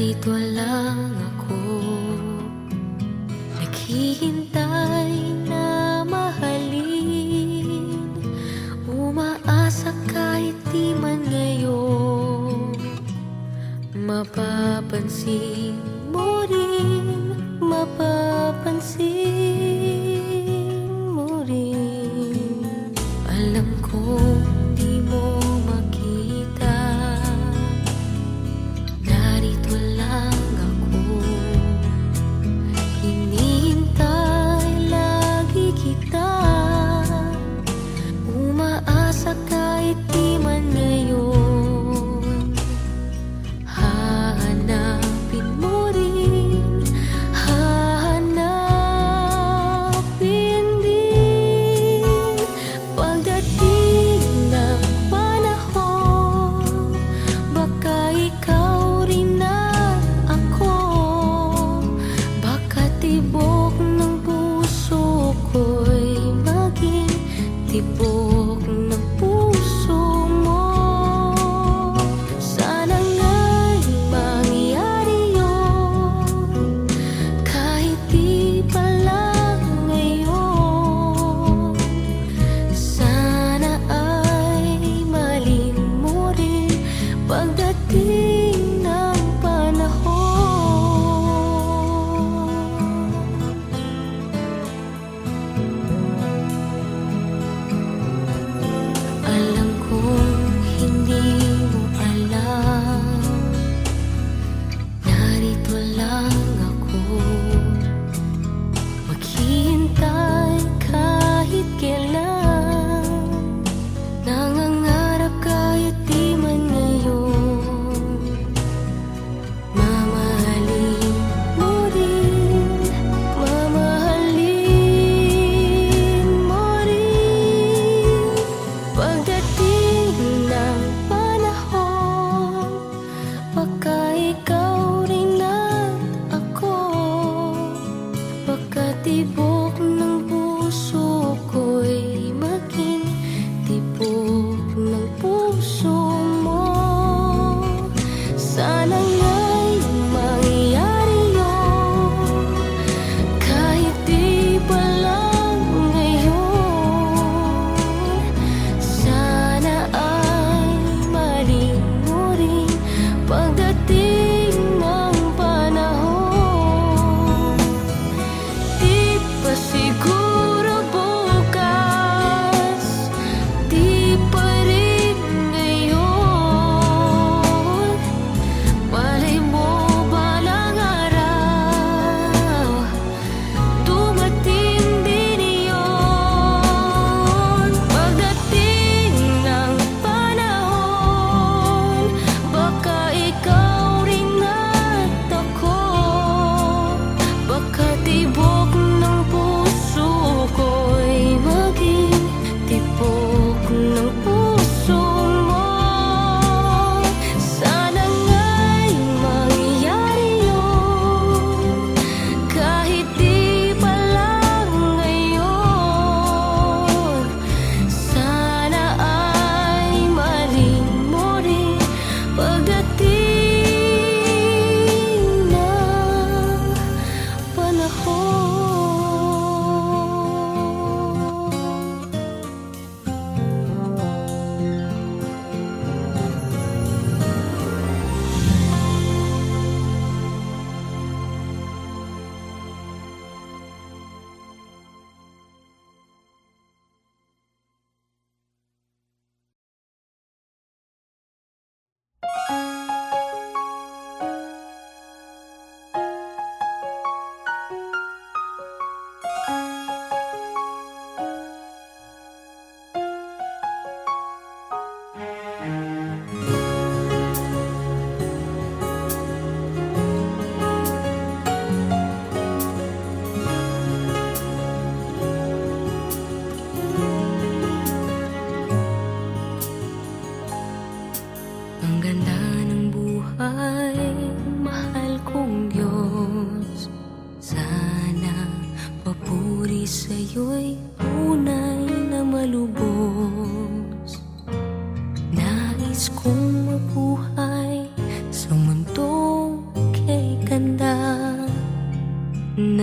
Narito lang ako, naghihintay na mahalin, umaasa kahit di man ngayon. Mapapansin mo rin, mapapansin mo rin. Alam kong di mo makita, narito lang ako, hinihintay lagi kita, umaasa kahit di man ngayon. Hahanapin mo rin, hahanapin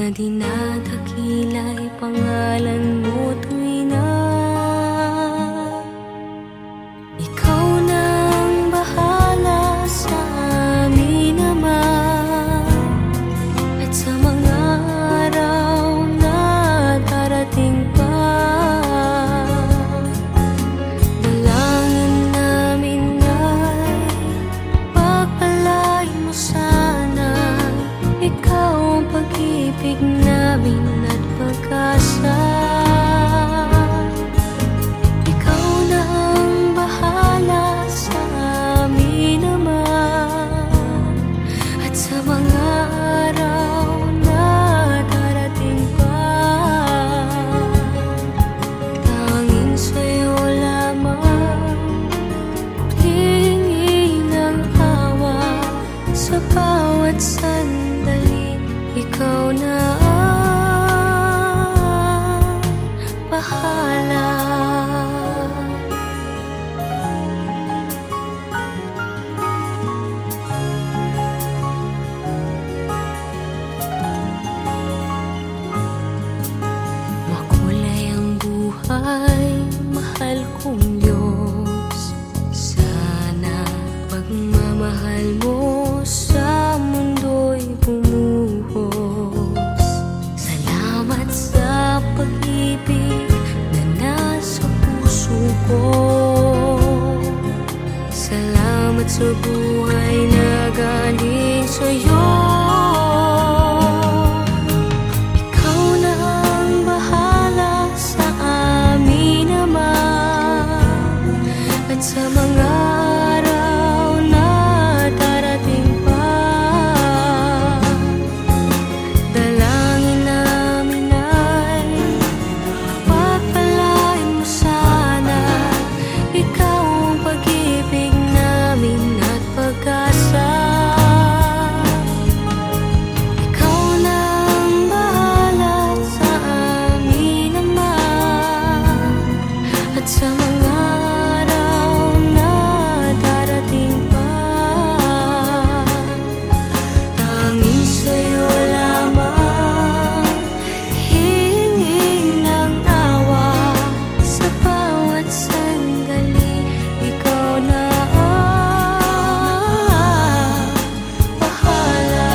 dinadakila'y pangalan mo tuwing na ikaw nang bahala sa amin naman. At sa mga araw na darating pa, dalangin namin ay pagpalain mo sana. Ikaw ang pag-ibig namin at pag-asa. Ikaw na ang bahala sa amin naman. At sa mga araw na darating pa, tanging sa'yo lamang hihingi ng awa sa bawat sandali. Ikaw na ang bahala. Makulay ang buhay, mahal kong Diyos. Sana pagmamahal mo sa mundo'y bumuhos. Salamat sa pag-ibig na nasa puso ko. Salamat sa buhay na galing sa'yo. Ikaw na ang bahala sa amin naman. At sa mga araw na darating pa, dalangin namin ay pagpalain mo sana. Ikaw ang pag-ibig namin at pag-asa. Ikaw na ang bahala sa amin naman. At sa mga araw na darating pa, tanging sa'yo lamang hihingi ng awa sa bawat sandali. Ikaw na ang bahala.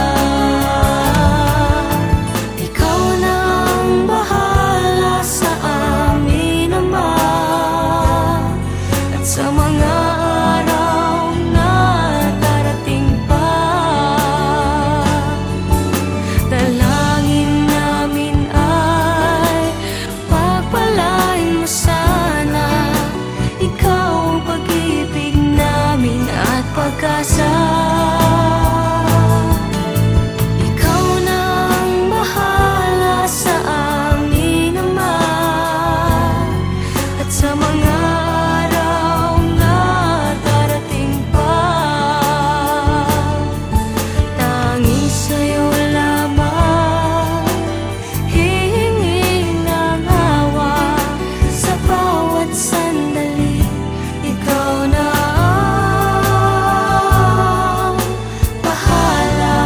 Ikaw na ang bahala sa amin naman. At sa mga araw na darating pa, dalangin namin ay pagpalain mo sana. Ikaw ang pag-ibig namin at pag-asa. Ikaw na ang bahala sa amin naman. At sa mga araw na darating pa, tanging sa'yo lamang hihingi ng awa sa bawat sandali. Ikaw na ang bahala.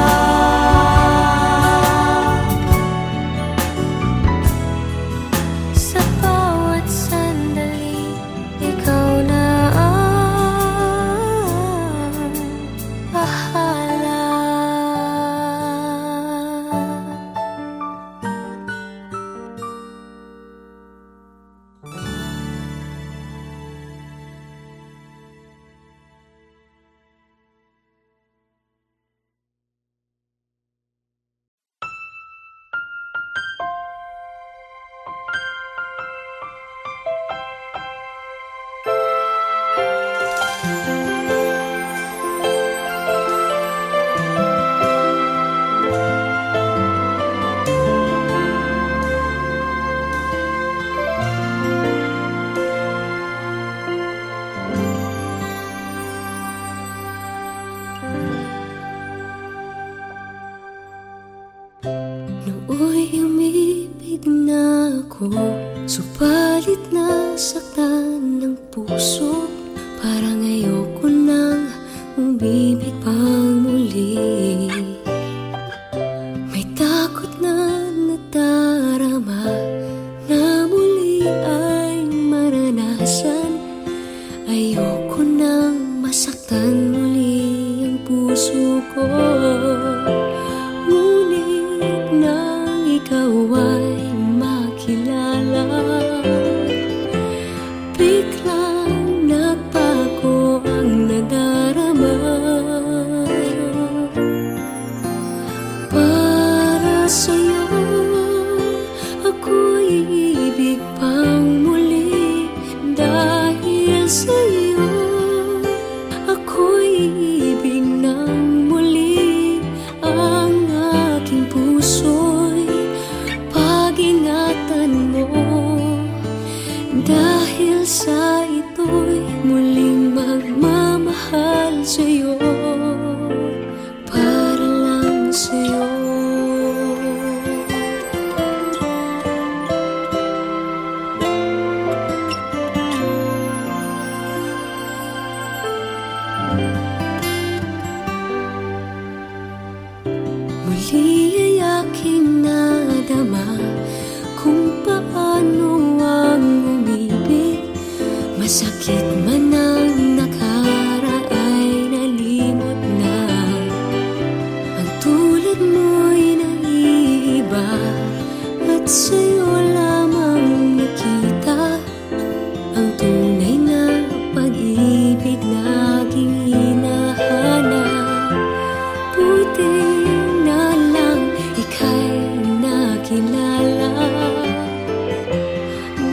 Sa bawat sandali, ikaw na ang bahala. Nooy umibig na ako, subalit nasaktan ng puso. Parang ayoko nang umibig pang muli. May takot na Ngunit nang ikaw ay makilala, biglang nagbago ang nadarama. Para sa'yo ako'y ibig pang muli, dahil sa'yo ako'y ibig ng muli. Ang aking puso'y pag-ingatan mo, dahil sa ito'y muling magmamahal sa'yo, para lang sa'yo. Muli ay aking nadama kung paano ang umibig. Masakit man ang nakaraay, nalimot na. Ang tulad mo'y naiiba, at sa'yo lamang nakita ang tunay na pag-ibig na aking hinahanap. Buti na lang ika'y nakilala,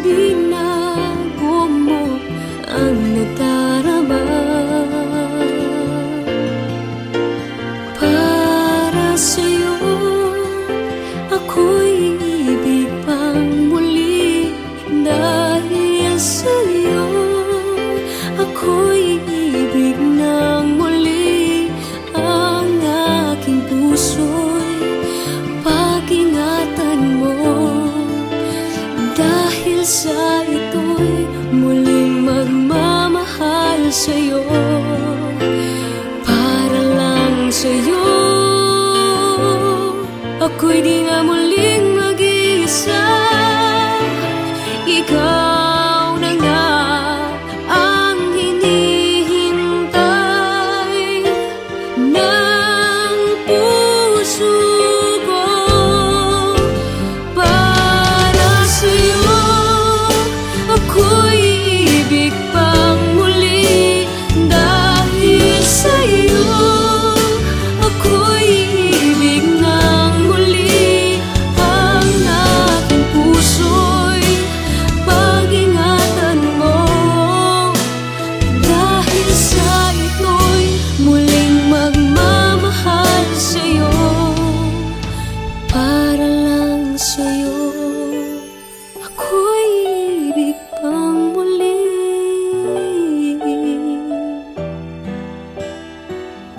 binago mo ang nadarama. Para sa'yo ako'y ibig pang muli, dahil sa'yo ako'y ibig ng muli. Ang aking puso'y pag-ingatan mo, dahil sa ito'y muling magmamahal sa'yo, para lang sa'yo. Ako'y di nga muling mag-iisa, ikaw na nga ang hinihintay ng puso ko. Para sa'yo ako'y ibig pang muli, dahil sa'yo ako'y ibig ng muli. Ang aking puso'y pag-ingatan mo, dahil sa ito'y muling magmamahal sa'yo, para lang sa'yo. Ako'y ibig pang muli,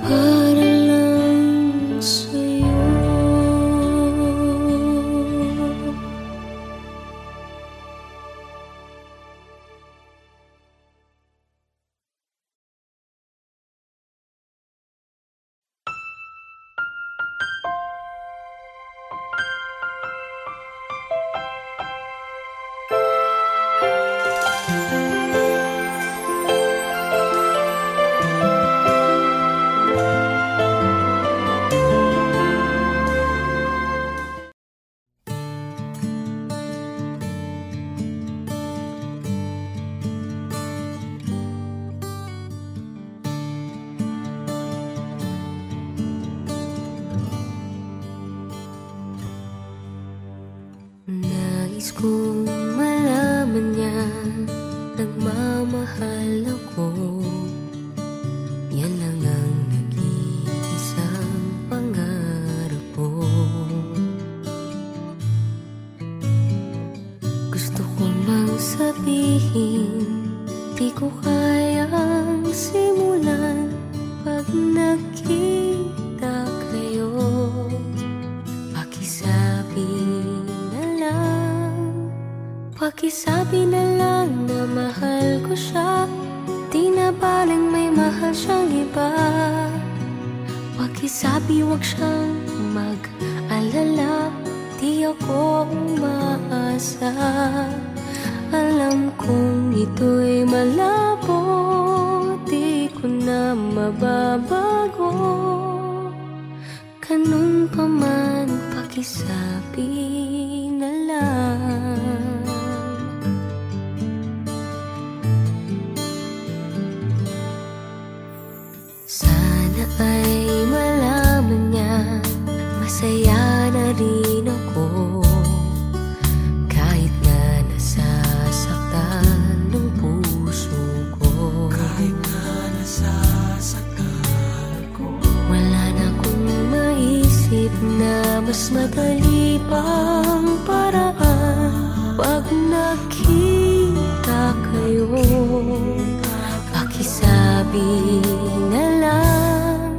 para lang sa'yo. Nais kong malaman niya, nagmamahal ako. Yan lang ang nag-iisang pangarap ko. Gusto ko mang sabihin, di ko kayang simulan pag nakita kayo. Pakisabi na lang na mahal ko siya, di na baling may mahal siyang iba. Pakisabi wag siyang mag-alala, di ako umaasa. Alam kong ito'y malabo, di ko na mababago. Ganun pa man, pakisabi na lang. Sana ay malaman niya, masaya na rin ako. Kahit na nasasaktan ng puso ko, kahit na nasasaktan ko, wala na akong maisip na mas madali pang paraan. Pag nakita kayo, pakisabi na lang,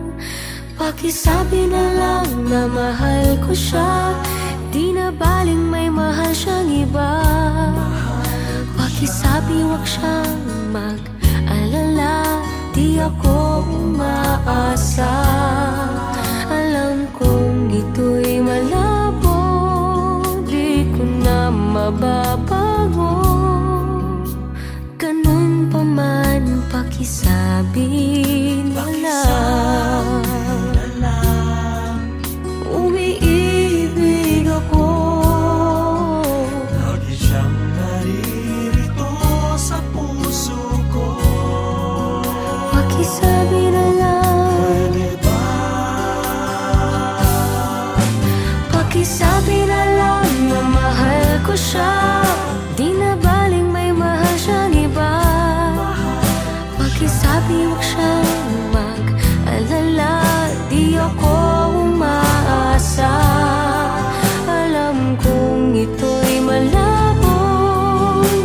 pakisabi na lang na mahal ko siya. Di na baling may mahal siyang iba. Pakisabi wag siyang mag-alala, di ako umaasa. Alam kong ito'y malabo, di ko na mababago. Ganun pa man, pakisabi na lang. Umiibig ako, lagi siyang naririto sa puso ko. pakisabi na lang. Pwede ba? Pakisabi na lang na mahal ko siya. Di na baling may mahal siyang iba. Pakisabi wag siyang mag-alala, di ako umaasa. Alam kong ito'y malabo,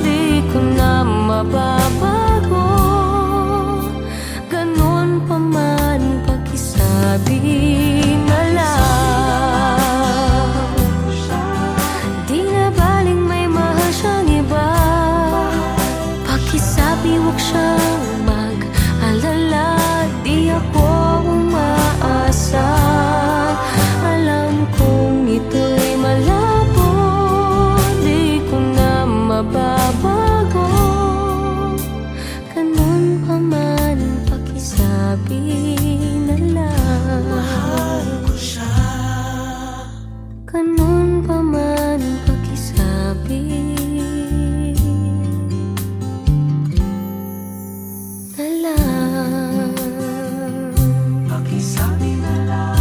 di ko na mababago. Ganun pa man, pakisabi na lang. Di na baling may mahal siyang iba. Pakisabi wag siyang mag-alala, di ako umaasa. Alam kong ito'y malabo, di ko na mababago. Ganun pa man, pakisabi na lang. Mahal ko siya. Ganun pa man, pakisabi na lang. Pakisabi na lang.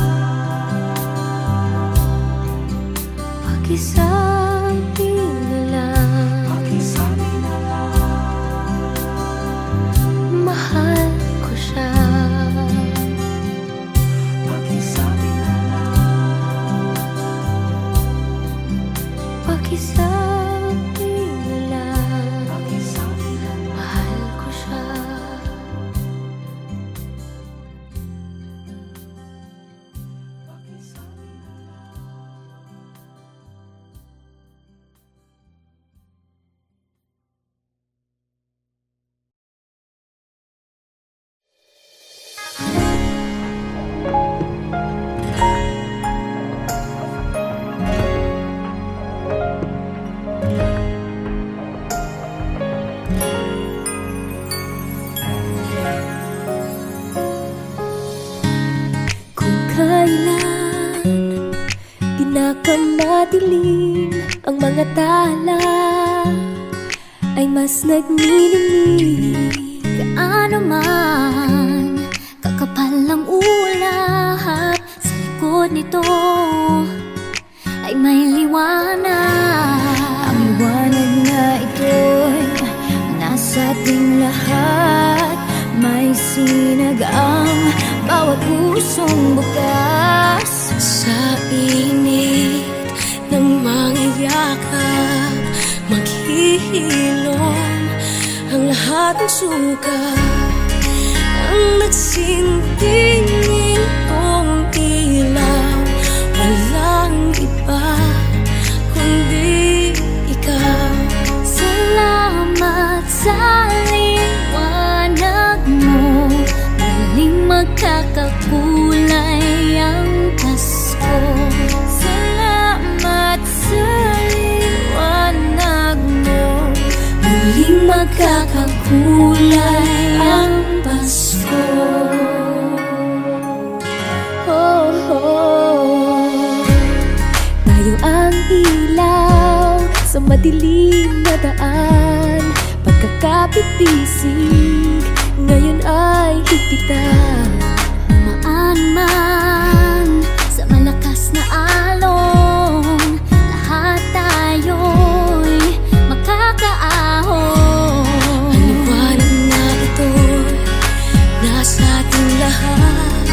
Pakisabi na lang. Pakisabi na lang. Mahal ko siya. Pakisabi na lang. Pakisabi na lang. Pakisabi na lang. Mahal ko siya. Kung kailan pinakamadilim ang mga tala, ay mas nagniningning. Gaano man kakapal ang ulap, sa likod nito ay may liwanag. Ang liwanag na ito'y nasa ating lahat. May sinag ang bawat pusong bukas. Sa init ng mga yakap, maghihilom ang lahat ng suka. Ang nagsinting itong ilaw, walang iba kundi ikaw. Salamat sa liwanag mo, muling magkakakulay ang Pasko. Salamat sa liwanag mo, muling magkakakulay ang Pasko. ilaw sa madilim na daan. Pagkakapipisig, ngayon ay higpitan. Maan man sa malakas na alon, lahat tayo'y makakaahon. Ang liwanag na ito'y nasa ating lahat.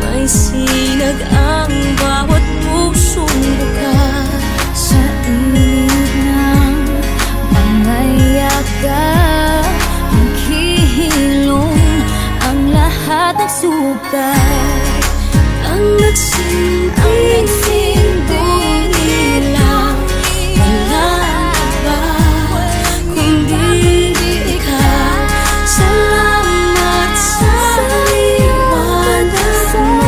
May sinag ang bawat pusong bukas. Sa init ng pangayakap, ang kihilong, ang lahat ng sugat. Ang nagsilbing ilaw, walang iba kundi ikaw. Salamat sa liwanag mo,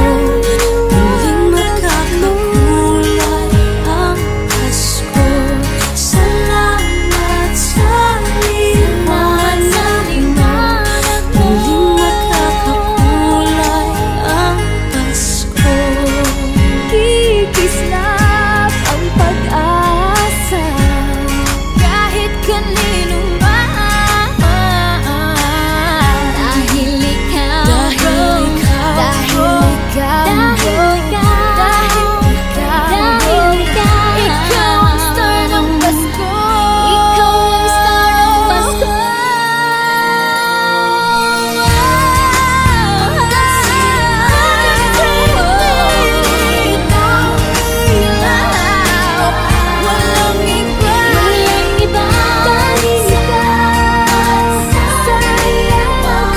muling magkakakulay ang Pasko. Salamat sa liwanag mo, muling magkakakulay ang Pasko. Kikislap ang pag-asa kahit kanino man. Dahil ikaw, Dahil ikaw, dahil ikaw, ikaw ang star ng Pasko. Ikaw ang star ng Pasko. Walang iba, dahil ikaw sa liwanag mo, muling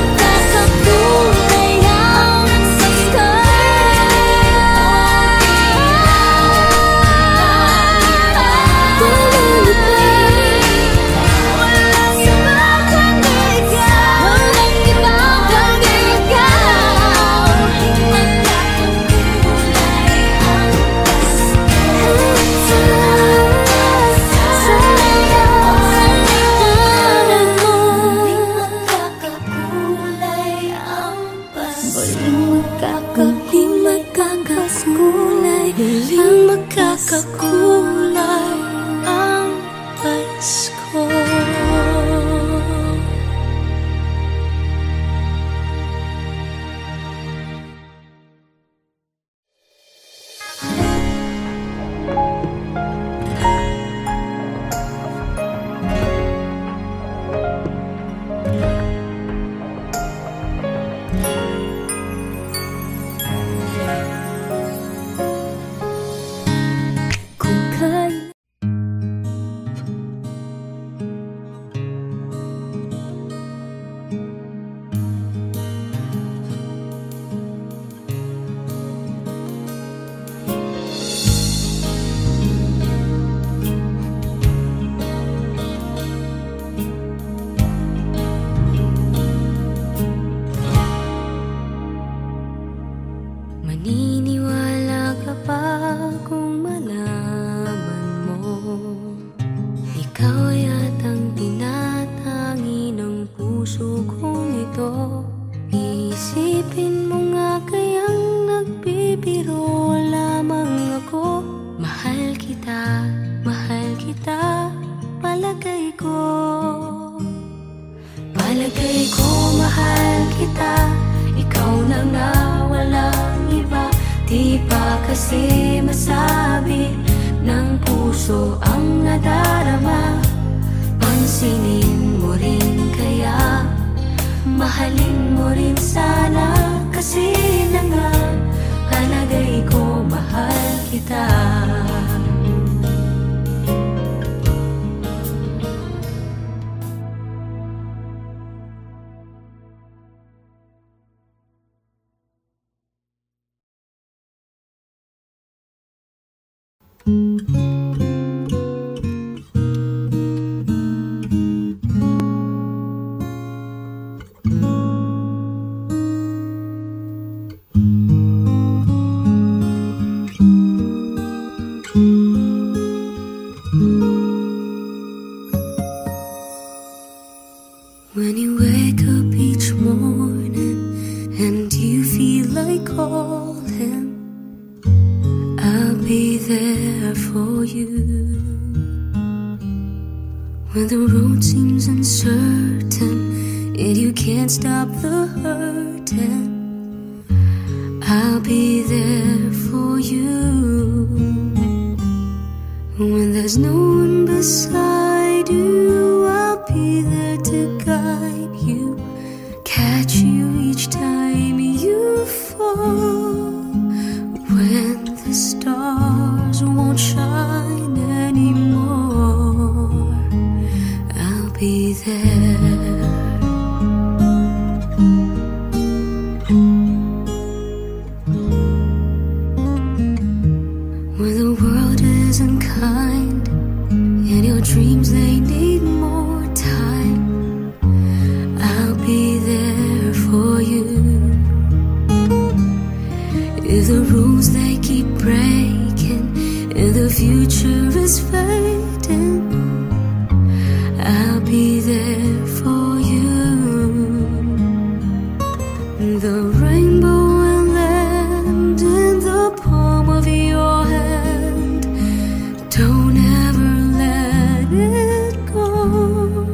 magkakakulay ang Pasko. Walang iba kundi ikaw, walang iba kundi ikaw, magkakakulay ang Pasko. Sa liwanag mo, muling magkakakulay ang Pasko. Muling magkakakulay, muling magkakakulay ang Pasko. kung kailan Maniniwala ka pa kung malaman mo, ikaw ay atang tinatangi ng puso kong ito. Iisipin mo nga kayang nagbibiro lamang ako. Mahal kita, palagay ko. Palagay ko mahal kita, ikaw na nga walang iba. Di pa kasi masabi ng puso ang nadarama. Pansinin mo rin kaya, mahalin mo rin sana. Kasi na nga, palagay ko mahal kita. When you wake up each morning and you feel call him, I'll be there for you. When the road seems uncertain and you can't stop the hurting, I'll be there for you. When there's no one beside you, I'll be there to guide you, catch you each time you fall. When the stars won't shine anymore, I'll be there. When the world isn't kind and your dreams they need more time, I'll be there for you. If the rules they keep breaking and the future is fading, I'll be there for you. The rainbow will land in the palm of your hand. Don't ever let it go.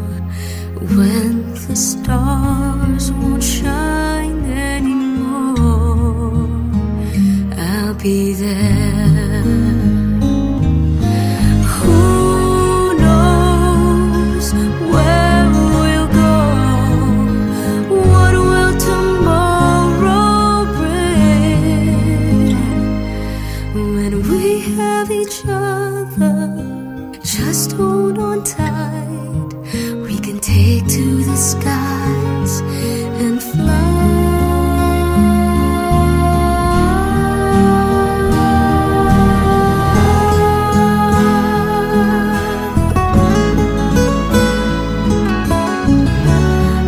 When the stars won't shine anymore, I'll be there. Who knows where we'll go? What will tomorrow bring? When we have each other, just hold on tight. We can take to the skies and fly.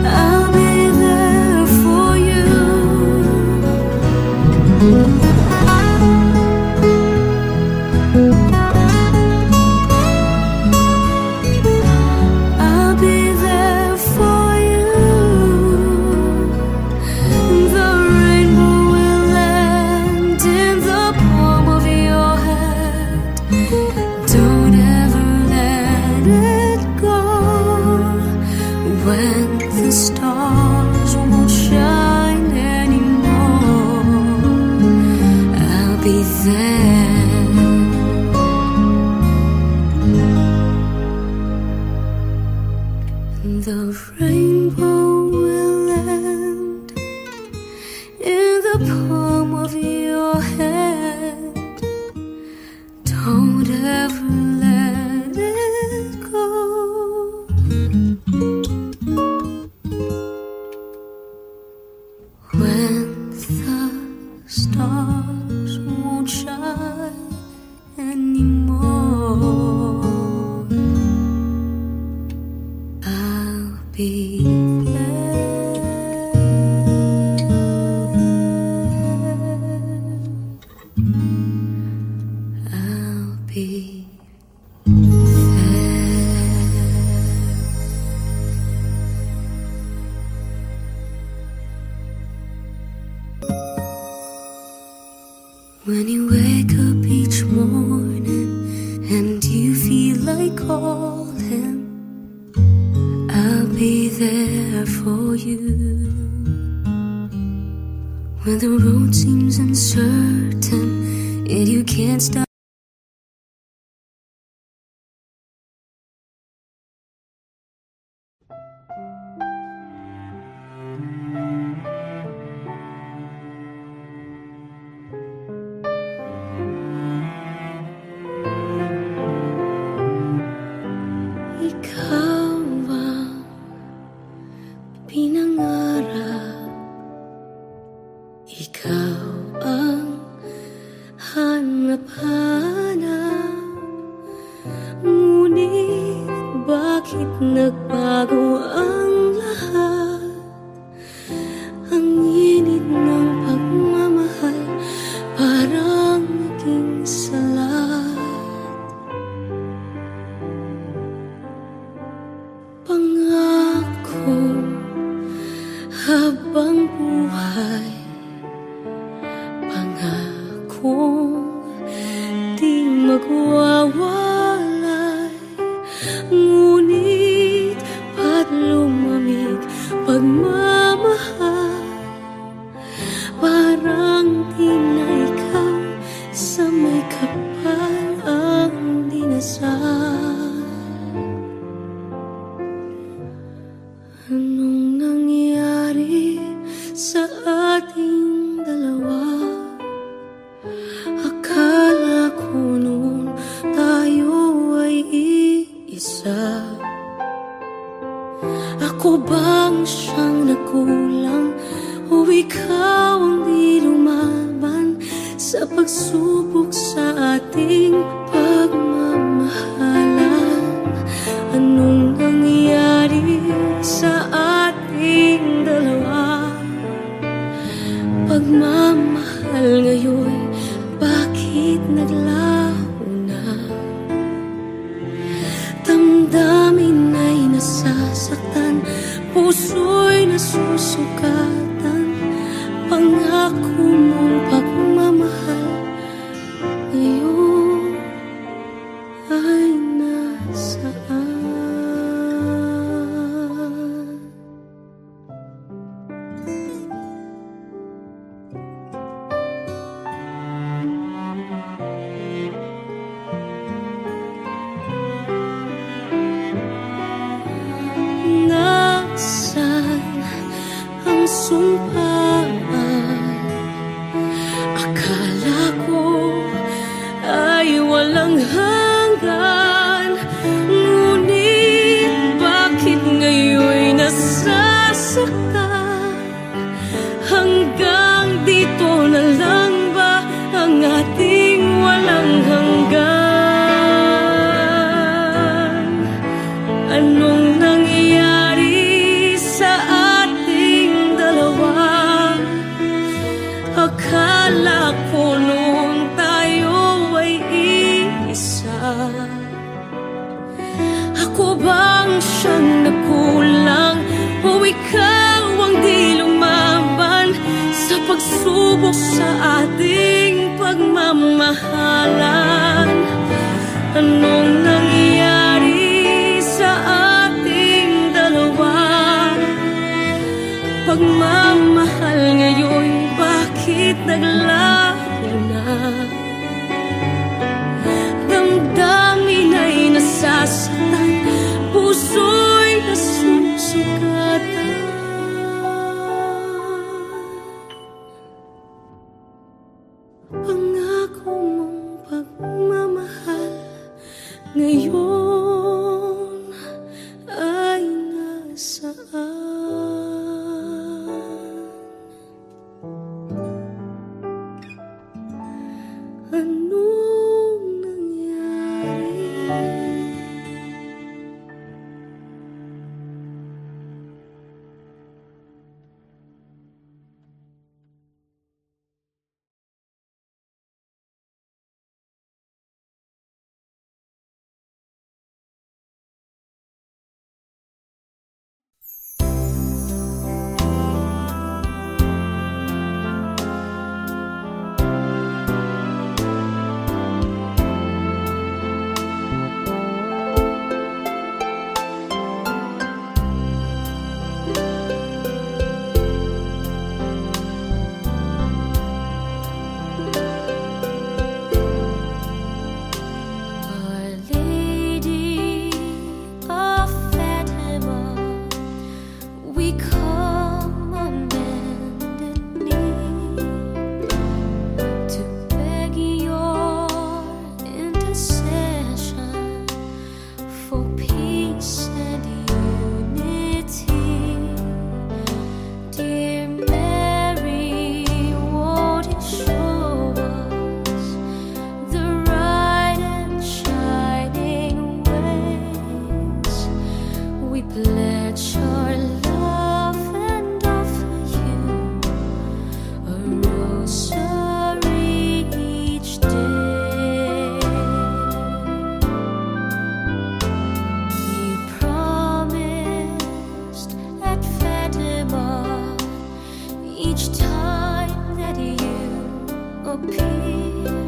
I'll be there for you. I'll be there for you. The rainbow will land in the palm of your hand. Don't ever let it go. When the stars won't shine anymore, I'll be there. The rainbow will land in the palm of your hand. Don't ever let it go. When the stars won't shine anymore, I'll be there. I'll be there. When you wake up each morning and you feel like calling, I'll be there for you. When the road seems uncertain and you can't stop. Ikaw ang pinangarap, ikaw ang hanap-hanap. Ngunit bakit nagbago ang lahat? Ang init ng pagmamahal parang naging salat. Pangako habang buhay mong di magwawalay. Ngunit ba't lumamig pagmamahal? Parang di na ikaw sa may kapal ang dinasal. Anong nangyari sa ating dalawa? Akala ko noon tayo ay iisa. Ako bang siyang nagkulang o ikaw ang di lumaban sa pagsubok sa ating pagmamahalan? Anong nangyari sa ating dalawa? Pagmamahal ngayon, bakit naglaho na? Damdamin ay nasasaktan, puso'y nasusukatan. Pangako mong pagmamahal ngayon ay nasaan? Nasaan ang sumpaan? Akala ko ay walang hanggan. Ngunit bakit ngayon'y nasasaktan? Hanggang dito na lang ba ang ating walang hanggan? Anong nangyari sa ating dalawa? Akala ko noon tayo ay iisa. Ako bang siyang nagkulang o ikaw ang di lumaban sa pagsubok sa ating pagmamahalan? Anong nangyari sa ating dalawa? Pagmamahal ngayon, bakit naglaho na? Damdamin ay nasasaktan, puso'y nasusukatan. Pangako mong pagmamahal ngayon ay nasaan? Anong nangyari? appear.